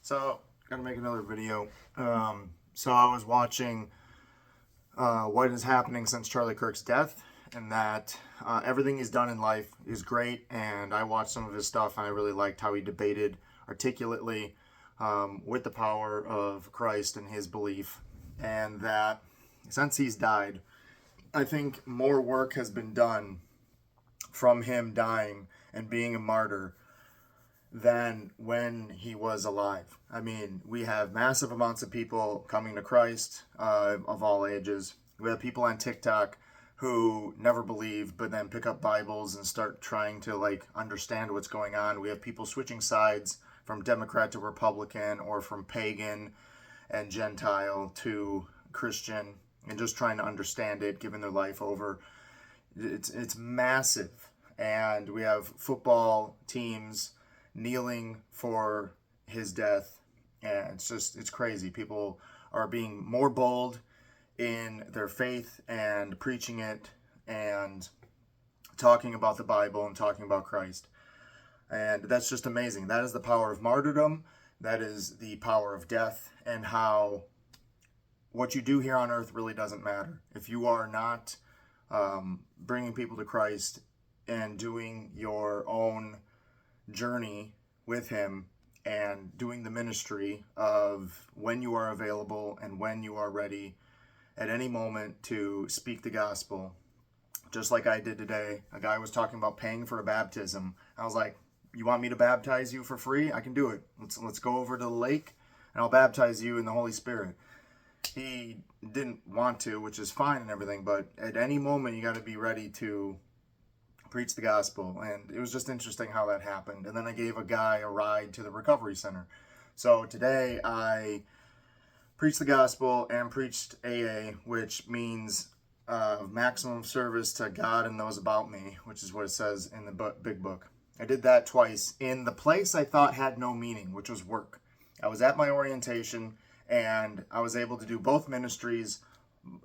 So, gotta make another video. So I was watching what is happening since Charlie Kirk's death, and that everything he's done in life is great. And I watched some of his stuff, and I really liked how he debated articulately with the power of Christ and his belief. And that since he's died, I think more work has been done from him dying and being a martyr than when he was alive. I mean, we have massive amounts of people coming to Christ of all ages. We have people on TikTok who never believe, but then pick up Bibles and start trying to understand what's going on. We have people switching sides from Democrat to Republican, or from pagan and Gentile to Christian, and just trying to understand it, giving their life over. It's massive. And we have football teams kneeling for his death, and it's crazy. People are being more bold in their faith and preaching it and talking about the Bible and talking about Christ. And that's just amazing. That is the power of martyrdom. That is the power of death, and how what you do here on earth really doesn't matter. If you are not bringing people to Christ and doing your own journey with him and doing the ministry of when you are available and when you are ready at any moment to speak the gospel, just like I did today. A guy was talking about paying for a baptism. I was like, you want me to baptize you for free? I can do it. Let's go over to the lake and I'll baptize you in the Holy Spirit. He didn't want to, which is fine and everything, but at any moment you got to be ready to preach the gospel. And it was just interesting how that happened. And then I gave a guy a ride to the recovery center. So today I preached the gospel and preached AA, which means maximum service to God and those about me, which is what it says in the big book. I did that twice in the place I thought had no meaning, which was work. I was at my orientation and I was able to do both ministries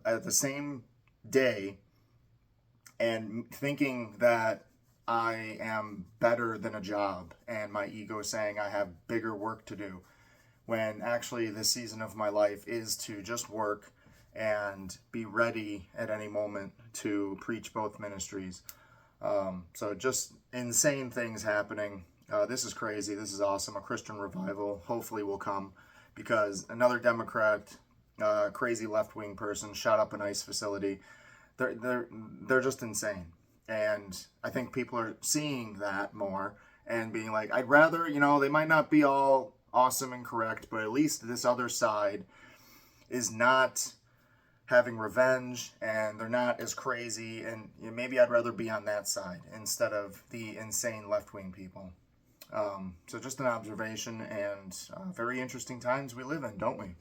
at the same day, and thinking that I am better than a job, and my ego saying I have bigger work to do, when actually this season of my life is to just work and be ready at any moment to preach both ministries. So just insane things happening. This is crazy. This is awesome. A Christian revival hopefully will come, because another Democrat, crazy left-wing person shot up an ICE facility. They're just insane. And I think people are seeing that more and being like, I'd rather, they might not be all awesome and correct, but at least this other side is not having revenge and they're not as crazy, and maybe I'd rather be on that side instead of the insane left-wing people. So just an observation, and very interesting times we live in, don't we?